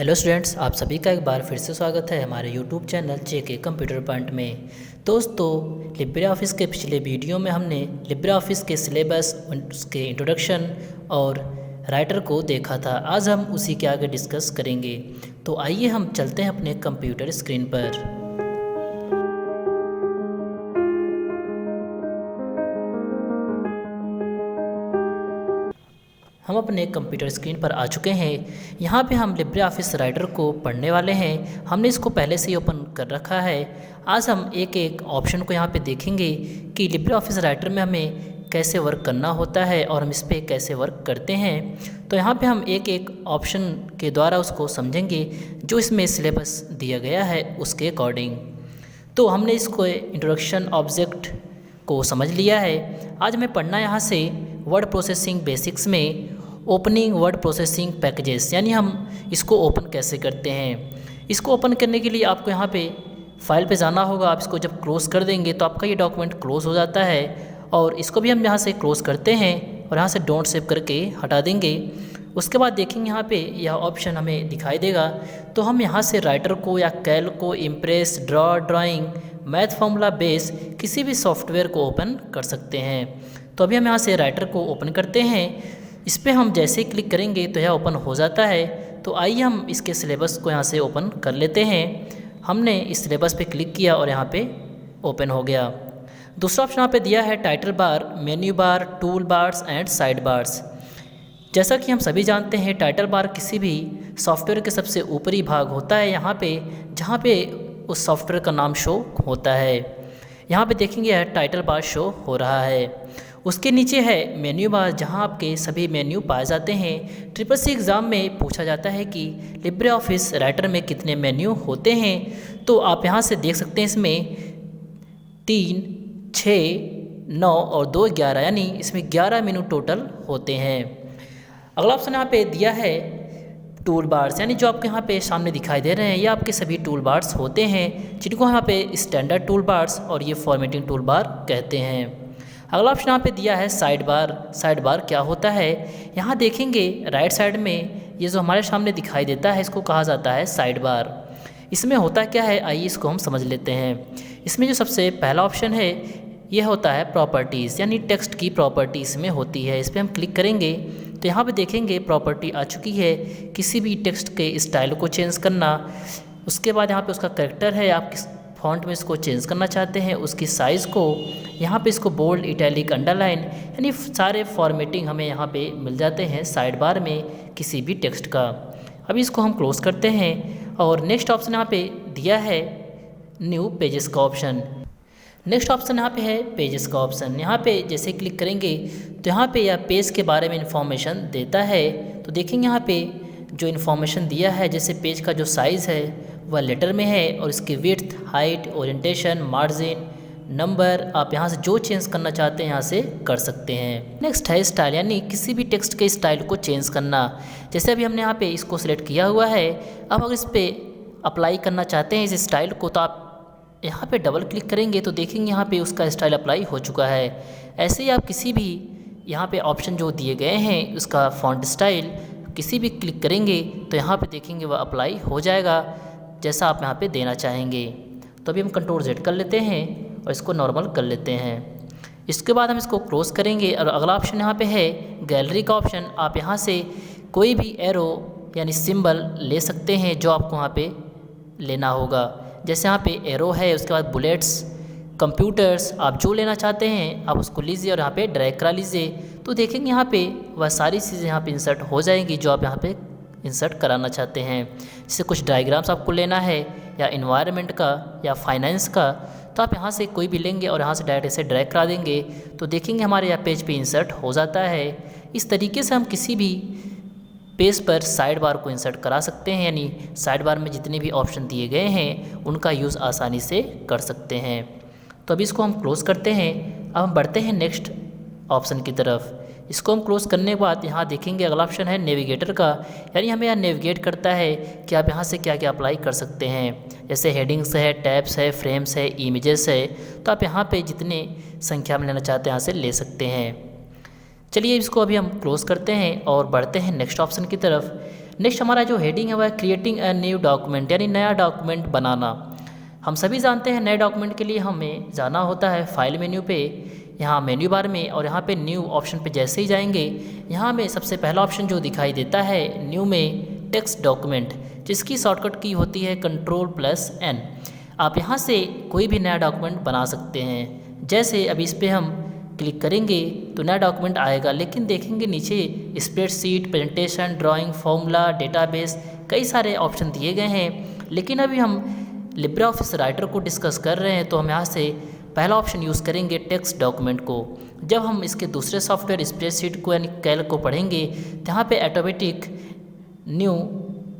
Hello students, आप सभी का एक बार फिर से स्वागत है हमारे यूट्यूब चैनल जेके कंप्यूटर पॉइंट में। दोस्तों, लिब्रे ऑफिस के पिछले वीडियो में हमने लिब्रे ऑफिस के सिलेबस, उसके इंट्रोडक्शन और राइटर को देखा था। आज हम उसी के आगे डिस्कस करेंगे। तो आइए हम चलते हैं अपने कंप्यूटर स्क्रीन पर। हम अपने कंप्यूटर स्क्रीन पर आ चुके हैं। यहाँ पे हम लिब्रे ऑफिस राइटर को पढ़ने वाले हैं। हमने इसको पहले से ही ओपन कर रखा है। आज हम एक एक ऑप्शन को यहाँ पे देखेंगे कि लिब्रे ऑफिस राइटर में हमें कैसे वर्क करना होता है और हम इस पर कैसे वर्क करते हैं। तो यहाँ पे हम एक एक ऑप्शन के द्वारा उसको समझेंगे जो इसमें सिलेबस दिया गया है उसके अकॉर्डिंग। तो हमने इसको इंट्रोडक्शन ऑब्जेक्ट को समझ लिया है। आज हमें पढ़ना यहाँ से वर्ड प्रोसेसिंग बेसिक्स में ओपनिंग वर्ड प्रोसेसिंग पैकेजेस, यानी हम इसको ओपन कैसे करते हैं। इसको ओपन करने के लिए आपको यहाँ पे फाइल पे जाना होगा। आप इसको जब क्लोज़ कर देंगे तो आपका ये डॉक्यूमेंट क्लोज़ हो जाता है और इसको भी हम यहाँ से क्लोज़ करते हैं और यहाँ से डोंट सेव करके हटा देंगे। उसके बाद देखेंगे यहाँ पे यह ऑप्शन हमें दिखाई देगा। तो हम यहाँ से राइटर को या कैल को, impress, drawing, math formula base किसी भी सॉफ्टवेयर को ओपन कर सकते हैं। तो अभी हम यहाँ से राइटर को ओपन करते हैं। इस पर हम जैसे ही क्लिक करेंगे तो यह ओपन हो जाता है। तो आइए हम इसके सिलेबस को यहाँ से ओपन कर लेते हैं। हमने इस सिलेबस पे क्लिक किया और यहाँ पे ओपन हो गया। दूसरा ऑप्शन यहाँ पे दिया है title bar, menu bar, tool bars and side bars. जैसा कि हम सभी जानते हैं, टाइटल बार किसी भी सॉफ्टवेयर के सबसे ऊपरी भाग होता है, यहाँ पे जहाँ पे उस सॉफ्टवेयर का नाम शो होता है। यहाँ पे देखेंगे यह टाइटल बार शो हो रहा है। उसके नीचे है मेन्यू बार, जहाँ आपके सभी मेन्यू पाए जाते हैं। ट्रिपल सी एग्ज़ाम में पूछा जाता है कि लिब्रे ऑफिस राइटर में कितने मेन्यू होते हैं। तो आप यहाँ से देख सकते हैं, इसमें 3, 6, 9 और 2, 11, यानी इसमें 11 मेन्यू टोटल होते हैं। अगला ऑप्शन यहाँ पे दिया है टूल बार्स, यानी जो आपके यहाँ पे सामने दिखाई दे रहे हैं ये आपके सभी टूल बार्स होते हैं, जिनको यहाँ पे स्टैंडर्ड टूल बार्स और ये फॉर्मेटिंग टूल बार कहते हैं। अगला ऑप्शन यहाँ पे दिया है साइड बार। साइड बार क्या होता है, यहाँ देखेंगे राइट साइड में ये जो हमारे सामने दिखाई देता है इसको कहा जाता है साइड बार। इसमें होता क्या है, आइए इसको हम समझ लेते हैं। इसमें जो सबसे पहला ऑप्शन है ये होता है प्रॉपर्टीज़, यानी टेक्स्ट की प्रॉपर्टी इसमें होती है। इस पर हम क्लिक करेंगे तो यहाँ पे देखेंगे प्रॉपर्टी आ चुकी है, किसी भी टेक्स्ट के स्टाइल को चेंज करना। उसके बाद यहाँ पे उसका कैरेक्टर है, आप किस फॉन्ट में इसको चेंज करना चाहते हैं, उसकी साइज़ को, यहाँ पे इसको बोल्ड, इटैलिक, अंडरलाइन, यानी सारे फॉर्मेटिंग हमें यहाँ पे मिल जाते हैं साइड बार में किसी भी टेक्स्ट का। अभी इसको हम क्लोज़ करते हैं और नेक्स्ट ऑप्शन यहाँ पे दिया है न्यू पेजेस का ऑप्शन। नेक्स्ट ऑप्शन यहाँ पे है पेजेस का ऑप्शन। यहाँ पे जैसे क्लिक करेंगे तो यहाँ पे यह पेज के बारे में इंफॉर्मेशन देता है। तो देखेंगे यहाँ पे जो इन्फॉर्मेशन दिया है, जैसे पेज का जो साइज़ है वह लेटर में है और इसकी width, height, orientation, margin, number, आप यहाँ से जो चेंज करना चाहते हैं यहाँ से कर सकते हैं। नेक्स्ट है स्टाइल, यानी किसी भी टेक्स्ट के स्टाइल को चेंज करना। जैसे अभी हमने यहाँ पे इसको सिलेक्ट किया हुआ है, अब अगर इस पर अप्लाई करना चाहते हैं इस स्टाइल को तो आप यहाँ पे डबल क्लिक करेंगे तो देखेंगे यहाँ पे उसका स्टाइल अप्लाई हो चुका है। ऐसे ही आप किसी भी यहाँ पे ऑप्शन जो दिए गए हैं उसका फॉन्ट स्टाइल किसी भी क्लिक करेंगे तो यहाँ पे देखेंगे वह अप्लाई हो जाएगा जैसा आप यहाँ पे देना चाहेंगे। तो अभी हम Ctrl+Z कर लेते हैं और इसको नॉर्मल कर लेते हैं। इसके बाद हम इसको क्लोज करेंगे और अगला ऑप्शन यहाँ पे है गैलरी का ऑप्शन। आप यहाँ से कोई भी एरो यानी सिंबल ले सकते हैं जो आपको वहाँ पे लेना होगा। जैसे यहाँ पे एरो है, उसके बाद बुलेट्स, कंप्यूटर्स, आप जो लेना चाहते हैं आप उसको लीजिए और यहाँ पे ड्रैग करा लीजिए। तो देखेंगे यहाँ पे वह सारी चीज़ें यहाँ पे इंसर्ट हो जाएंगी जो आप यहाँ पे इंसर्ट कराना चाहते हैं। जैसे कुछ डायग्राम्स आपको लेना है या इन्वायरमेंट का या फाइनेंस का, तो आप यहाँ से कोई भी लेंगे और यहाँ से डायरेक्ट ऐसे ड्रैग करा देंगे तो देखेंगे हमारे यहाँ पेज पे इंसर्ट हो जाता है। इस तरीके से हम किसी भी पेज पर साइड बार को इंसर्ट करा सकते हैं, यानी साइड बार में जितने भी ऑप्शन दिए गए हैं उनका यूज़ आसानी से कर सकते हैं। तो अभी इसको हम क्लोज़ करते हैं। अब हम बढ़ते हैं नेक्स्ट ऑप्शन की तरफ। इसको हम क्लोज़ करने के बाद यहाँ देखेंगे अगला ऑप्शन है नेविगेटर का, यानी हमें यहाँ नेविगेट करता है कि आप यहाँ से क्या क्या अप्लाई कर सकते हैं। जैसे हेडिंग्स है, टैब्स है, फ्रेम्स है, इमेजेस है, तो आप यहाँ पे जितने संख्या में लेना चाहते हैं यहाँ से ले सकते हैं। चलिए इसको अभी हम क्लोज़ करते हैं और बढ़ते हैं नेक्स्ट ऑप्शन की तरफ। नेक्स्ट हमारा जो हेडिंग है वह क्रिएटिंग अ न्यू डॉक्यूमेंट, यानी नया डॉक्यूमेंट बनाना। हम सभी जानते हैं नए डॉक्यूमेंट के लिए हमें जाना होता है फाइल मेन्यू पे, यहाँ मेन्यू बार में, और यहाँ पे न्यू ऑप्शन पे जैसे ही जाएंगे यहाँ में सबसे पहला ऑप्शन जो दिखाई देता है न्यू में टेक्स्ट डॉक्यूमेंट, जिसकी शॉर्टकट की होती है Ctrl+N। आप यहाँ से कोई भी नया डॉक्यूमेंट बना सकते हैं। जैसे अभी इस पर हम क्लिक करेंगे तो नया डॉक्यूमेंट आएगा, लेकिन देखेंगे नीचे spreadsheet, presentation, drawing, formula, database, कई सारे ऑप्शन दिए गए हैं। लेकिन अभी हम लिब्रे ऑफिस राइटर को डिस्कस कर रहे हैं तो हम यहाँ से पहला ऑप्शन यूज़ करेंगे टेक्स्ट डॉक्यूमेंट को। जब हम इसके दूसरे सॉफ्टवेयर स्प्रेडशीट को यानी कैल्क को पढ़ेंगे तो यहाँ पे ऑटोमेटिक न्यू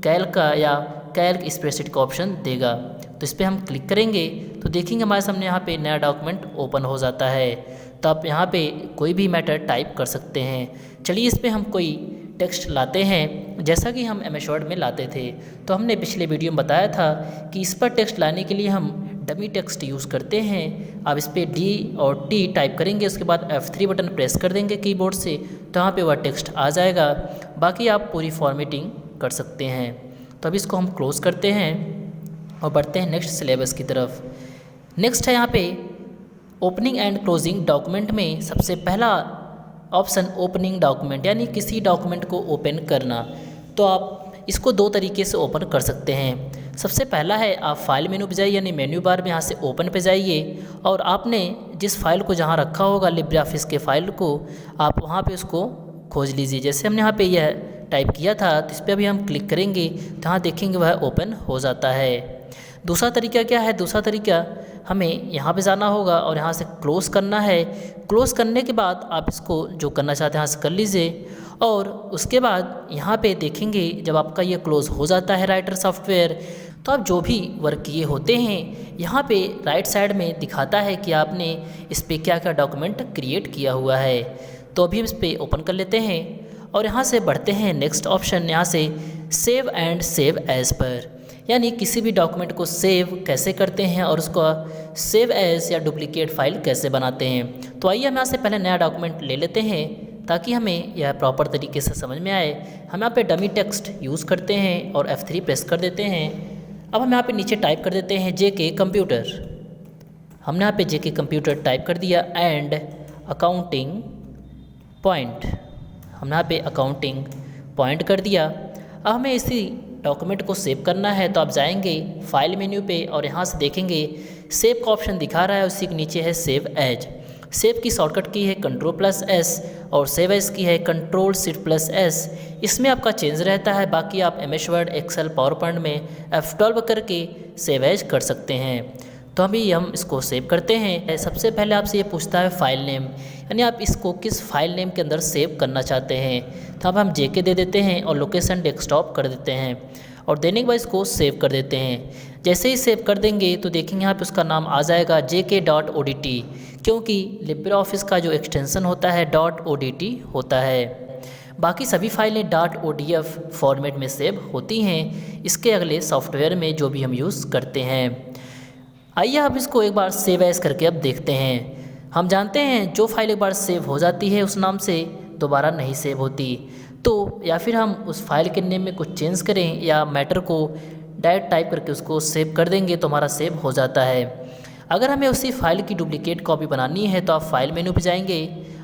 कैल्क का या कैल्क स्प्रेडशीट का ऑप्शन देगा, तो इस पर हम क्लिक करेंगे तो देखेंगे हमारे सामने यहाँ पे नया डॉक्यूमेंट ओपन हो जाता है। तो आप यहाँ पे कोई भी मैटर टाइप कर सकते हैं। चलिए इस पर हम कोई टेक्स्ट लाते हैं, जैसा कि हम MS वर्ड में लाते थे। तो हमने पिछले वीडियो में बताया था कि इस पर टेक्स्ट लाने के लिए हम डमी टेक्स्ट यूज़ करते हैं। आप इस पर D और T टाइप करेंगे, उसके बाद F3 बटन प्रेस कर देंगे कीबोर्ड से, तो यहाँ पे वह टेक्स्ट आ जाएगा। बाकी आप पूरी फॉर्मेटिंग कर सकते हैं। तो अब इसको हम क्लोज़ करते हैं और बढ़ते हैं नेक्स्ट सिलेबस की तरफ। नेक्स्ट है यहाँ पे ओपनिंग एंड क्लोजिंग डॉक्यूमेंट में सबसे पहला ऑप्शन ओपनिंग डॉक्यूमेंट, यानी किसी डॉक्यूमेंट को ओपन करना। तो आप इसको दो तरीके से ओपन कर सकते हैं। सबसे पहला है आप फाइल मेनू पे जाइए, यानी मेन्यू बार में यहाँ से ओपन पे जाइए और आपने जिस फाइल को जहाँ रखा होगा लिब्रे ऑफिस के फाइल को, आप वहाँ पे उसको खोज लीजिए। जैसे हमने यहाँ पे यह टाइप किया था तो इस पर अभी हम क्लिक करेंगे तो यहाँ देखेंगे वह ओपन हो जाता है। दूसरा तरीका क्या है? दूसरा तरीका हमें यहाँ पे जाना होगा और यहाँ से क्लोज़ करना है। क्लोज़ करने के बाद आप इसको जो करना चाहते हैं यहाँ से कर लीजिए और उसके बाद यहाँ पे देखेंगे जब आपका ये क्लोज़ हो जाता है राइटर सॉफ्टवेयर, तो आप जो भी वर्क किए होते हैं यहाँ पे राइट साइड में दिखाता है कि आपने इस पर क्या क्या डॉक्यूमेंट क्रिएट किया हुआ है। तो अभी हम इस पर ओपन कर लेते हैं और यहाँ से बढ़ते हैं नेक्स्ट ऑप्शन, यहाँ से save and save as per, यानी किसी भी डॉक्यूमेंट को सेव कैसे करते हैं और उसको सेव एज या डुप्लीकेट फाइल कैसे बनाते हैं। तो आइए हम यहाँ से पहले नया डॉक्यूमेंट ले लेते हैं ताकि हमें यह प्रॉपर तरीके से समझ में आए। हम यहाँ पे डमी टेक्स्ट यूज़ करते हैं और F3 प्रेस कर देते हैं। अब हम यहाँ पे नीचे टाइप कर देते हैं JK कंप्यूटर। हमने यहाँ पे JK कंप्यूटर टाइप कर दिया एंड अकाउंटिंग पॉइंट, हमने यहाँ पे अकाउंटिंग पॉइंट कर दिया। अब हमें इसी डॉक्यूमेंट को सेव करना है तो आप जाएंगे फाइल मेन्यू पे और यहाँ से देखेंगे सेव का ऑप्शन दिखा रहा है, उसी के नीचे है सेव एज। सेव की शॉर्टकट की है Ctrl+S और सेव एज की है Ctrl+S। इसमें आपका चेंज रहता है, बाकी आप MS Word, Excel, PowerPoint में F12 करके सेव एज कर सकते हैं। तो अभी हम इसको सेव करते हैं। सबसे पहले आपसे ये पूछता है फाइल नेम, यानी आप इसको किस फाइल नेम के अंदर सेव करना चाहते हैं। तो अब हम JK दे देते हैं और लोकेशन डेस्कटॉप कर देते हैं और देने के बाद इसको सेव कर देते हैं। जैसे ही सेव कर देंगे तो देखेंगे यहाँ पे उसका नाम आ जाएगा JK.odt, क्योंकि लिब्रे ऑफिस का जो एक्सटेंशन होता है .odt होता है। बाकी सभी फाइलें .odf फॉर्मेट में सेव होती हैं इसके अगले सॉफ्टवेयर में जो भी हम यूज़ करते हैं। आइए अब इसको एक बार सेव एज करके अब देखते हैं। हम जानते हैं जो फाइल एक बार सेव हो जाती है उस नाम से दोबारा नहीं सेव होती। तो या फिर हम उस फाइल के नेम में कुछ चेंज करें या मैटर को डायरेक्ट टाइप करके उसको सेव कर देंगे तो हमारा सेव हो जाता है। अगर हमें उसी फाइल की डुप्लीकेट कॉपी बनानी है तो आप फाइल मेनू पे जाएंगे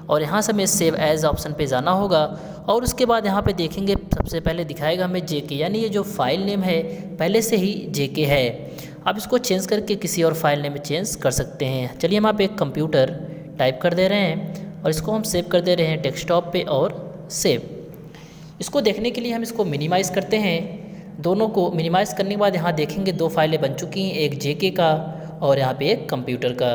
और यहाँ से हमें सेव एज ऑप्शन पे जाना होगा और उसके बाद यहाँ पे देखेंगे सबसे पहले दिखाएगा हमें JK, यानी ये जो फाइल नेम है पहले से ही JK है। आप इसको चेंज करके किसी और फाइल नेम में चेंज कर सकते हैं। चलिए हम आप एक कंप्यूटर टाइप कर दे रहे हैं और इसको हम सेव कर दे रहे हैं डेस्कटॉप पे और सेव। इसको देखने के लिए हम इसको मिनिमाइज़ करते हैं। दोनों को मिनिमाइज़ करने के बाद यहाँ देखेंगे दो फाइलें बन चुकी हैं, एक JK का और यहाँ पे एक कंप्यूटर का।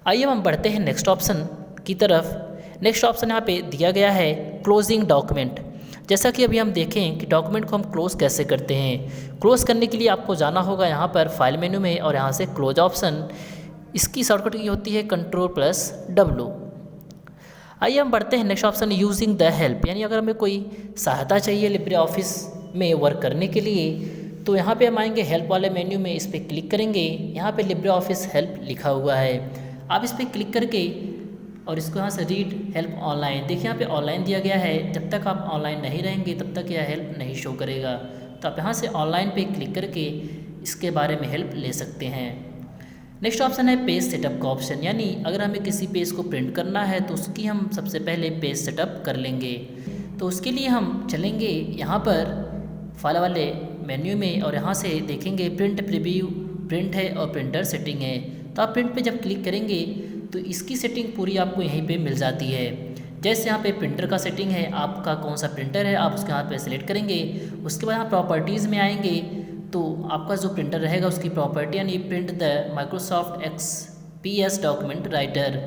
आइए हम बढ़ते हैं नेक्स्ट ऑप्शन की तरफ। नेक्स्ट ऑप्शन यहाँ पे दिया गया है क्लोजिंग डॉक्यूमेंट। जैसा कि अभी हम देखें कि डॉक्यूमेंट को हम क्लोज़ कैसे करते हैं। क्लोज़ करने के लिए आपको जाना होगा यहाँ पर फाइल मेनू में और यहाँ से क्लोज ऑप्शन, इसकी शॉर्टकट की होती है Ctrl+W। आइए हम बढ़ते हैं next option using the help, यानी अगर हमें कोई सहायता चाहिए लिब्रे ऑफिस में वर्क करने के लिए तो यहाँ पे हम आएंगे हेल्प वाले मेन्यू में, इस पर क्लिक करेंगे। यहाँ पे लिब्रे ऑफिस हेल्प लिखा हुआ है, आप इस पर क्लिक करके और इसको यहाँ से रीड हेल्प ऑनलाइन, देखिए यहाँ पे ऑनलाइन दिया गया है, जब तक आप ऑनलाइन नहीं रहेंगे तब तक यह हेल्प नहीं शो करेगा। तो आप यहाँ से ऑनलाइन पे क्लिक करके इसके बारे में हेल्प ले सकते हैं। नेक्स्ट ऑप्शन है पेज सेटअप का ऑप्शन, यानी अगर हमें किसी पेज को प्रिंट करना है तो उसकी हम सबसे पहले पेज सेटअप कर लेंगे। तो उसके लिए हम चलेंगे यहाँ पर फाइल वाले मेन्यू में और यहाँ से देखेंगे प्रिंट प्रीव्यू, प्रिंट है और प्रिंटर सेटिंग है। तो आप प्रिंट पे जब क्लिक करेंगे तो इसकी सेटिंग पूरी आपको यहीं पे मिल जाती है। जैसे यहाँ पे प्रिंटर का सेटिंग है, आपका कौन सा प्रिंटर है आप उसके यहाँ पे सेलेक्ट करेंगे। उसके बाद यहाँ प्रॉपर्टीज़ में आएंगे तो आपका जो प्रिंटर रहेगा उसकी प्रॉपर्टी यानी print the Microsoft XPS document writer,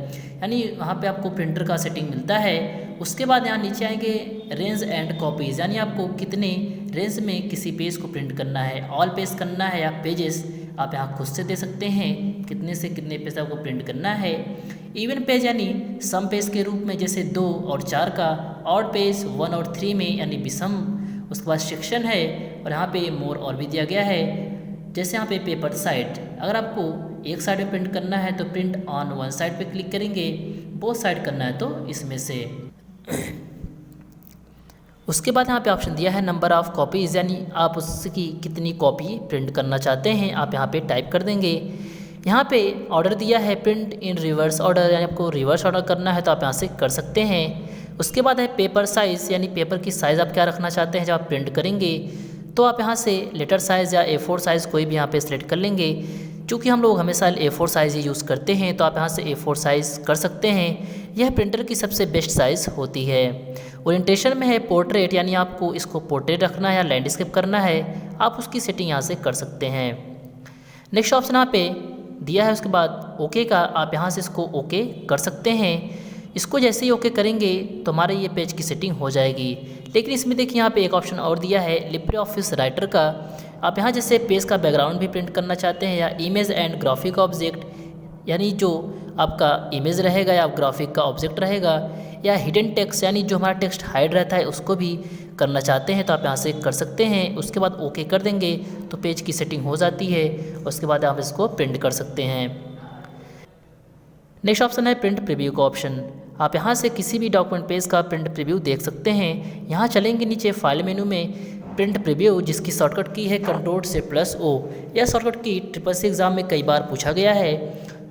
यानी वहाँ पे आपको प्रिंटर का सेटिंग मिलता है। उसके बाद यहाँ नीचे आएंगे रेंज एंड कॉपीज़, यानी आपको कितने रेंज में किसी पेज को प्रिंट करना है, ऑल पेज करना है या पेजेस आप यहाँ खुद से दे सकते हैं कितने से कितने पेज आपको प्रिंट करना है। इवन पेज यानी सम पेज के रूप में जैसे 2 और 4 का, ऑड पेज 1 और 3 में यानी विषम। उसके बाद सेक्शन है और यहाँ पे मोर और भी दिया गया है। जैसे यहाँ पे पेपर साइड, अगर आपको एक साइड में प्रिंट करना है तो प्रिंट ऑन वन साइड पे क्लिक करेंगे, बोथ साइड करना है तो इसमें से। उसके बाद यहाँ पे ऑप्शन दिया है नंबर ऑफ़ कॉपीज़, यानी आप उसकी कितनी कॉपी प्रिंट करना चाहते हैं आप यहाँ पे टाइप कर देंगे। यहाँ पे ऑर्डर दिया है प्रिंट इन रिवर्स ऑर्डर, यानी आपको रिवर्स ऑर्डर करना है तो आप यहाँ से कर सकते हैं। उसके बाद है पेपर साइज़, यानी पेपर की साइज़ आप क्या रखना चाहते हैं जब आप प्रिंट करेंगे। तो आप यहाँ से लेटर साइज़ या A4 साइज़ कोई भी यहाँ पे सिलेक्ट कर लेंगे। चूँकि हम लोग हमेशा A4 साइज़ ही यूज़ करते हैं तो आप यहाँ से A4 साइज़ कर सकते हैं। यह प्रिंटर की सबसे बेस्ट साइज़ होती है। ओरिएंटेशन में है पोर्ट्रेट, यानी आपको इसको पोर्ट्रेट रखना है या लैंडस्केप करना है, आप उसकी सेटिंग यहाँ से कर सकते हैं। नेक्स्ट ऑप्शन यहाँ पे दिया है, उसके बाद ओके का, आप यहाँ से इसको ओके कर सकते हैं। इसको जैसे ही ओके करेंगे तो हमारे ये पेज की सेटिंग हो जाएगी। लेकिन इसमें देखिए यहाँ पे एक ऑप्शन और दिया है लिब्रे ऑफिस राइटर का। आप यहाँ जैसे पेज का बैकग्राउंड भी प्रिंट करना चाहते हैं या इमेज एंड ग्राफिक ऑब्जेक्ट, यानी जो आपका इमेज रहेगा या ग्राफिक का ऑब्जेक्ट रहेगा, या हिडन टेक्स्ट यानी जो हमारा टेक्स्ट हाइड रहता है उसको भी करना चाहते हैं तो आप यहाँ से कर सकते हैं। उसके बाद ओके कर देंगे तो पेज की सेटिंग हो जाती है। उसके बाद आप इसको प्रिंट कर सकते हैं। नेक्स्ट ऑप्शन है प्रिंट प्रीव्यू का ऑप्शन। आप यहाँ से किसी भी डॉक्यूमेंट पेज का प्रिंट प्रीव्यू देख सकते हैं। यहाँ चलेंगे नीचे फाइल मेनू में प्रिंट प्रीव्यू, जिसकी शॉर्टकट की है Ctrl+O। यह शॉर्टकट की SSC एग्ज़ाम में कई बार पूछा गया है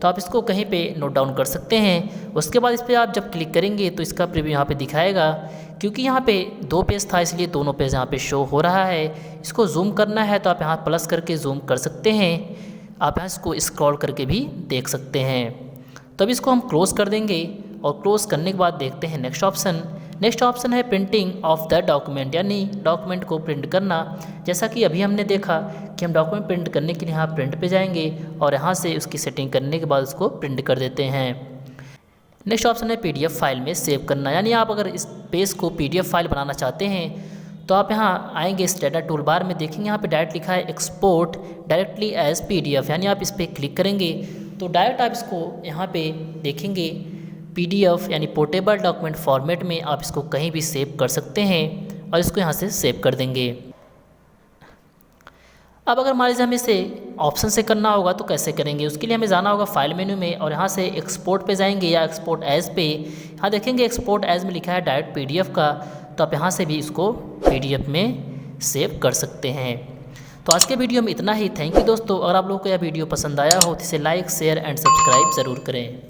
तो आप इसको कहीं पे नोट डाउन कर सकते हैं। उसके बाद इस पर आप जब क्लिक करेंगे तो इसका प्रीव्यू यहाँ पे दिखाएगा। क्योंकि यहाँ पे 2 पेज था इसलिए दोनों पेज यहाँ पे शो हो रहा है। इसको जूम करना है तो आप यहाँ प्लस करके जूम कर सकते हैं। आप यहाँ इसको स्क्रॉल करके भी देख सकते हैं। तो अब इसको हम क्लोज़ कर देंगे और क्लोज़ करने के बाद देखते हैं नेक्स्ट ऑप्शन। नेक्स्ट ऑप्शन है प्रिंटिंग ऑफ द डॉक्यूमेंट, यानी डॉक्यूमेंट को प्रिंट करना। जैसा कि अभी हमने देखा कि हम डॉक्यूमेंट प्रिंट करने के लिए यहाँ प्रिंट पे जाएंगे और यहाँ से उसकी सेटिंग करने के बाद उसको प्रिंट कर देते हैं। नेक्स्ट ऑप्शन है PDF फाइल में सेव करना, यानी आप अगर इस पेज को PDF फाइल बनाना चाहते हैं तो आप यहाँ आएंगे इस डाटा टूल बार में, देखेंगे यहाँ पे डायरेक्ट लिखा है एक्सपोर्ट डायरेक्टली एज PDF, यानी आप इस पर क्लिक करेंगे तो डायरेक्ट आप इसको यहाँ पे देखेंगे PDF यानी पोर्टेबल डॉक्यूमेंट फॉर्मेट में आप इसको कहीं भी सेव कर सकते हैं और इसको यहाँ से सेव कर देंगे। अब अगर मान लीजिए हमें इसे ऑप्शन से करना होगा तो कैसे करेंगे, उसके लिए हमें जाना होगा फाइल मेन्यू में और यहाँ से एक्सपोर्ट पे जाएंगे या एक्सपोर्ट एज पे। यहाँ देखेंगे एक्सपोर्ट एज में लिखा है डायरेक्ट PDF का, तो आप यहाँ से भी इसको PDF में सेव कर सकते हैं। तो आज के वीडियो में इतना ही। थैंक यू दोस्तों। अगर आप लोगों को यह वीडियो पसंद आया हो तो इसे लाइक, शेयर एंड सब्सक्राइब ज़रूर करें।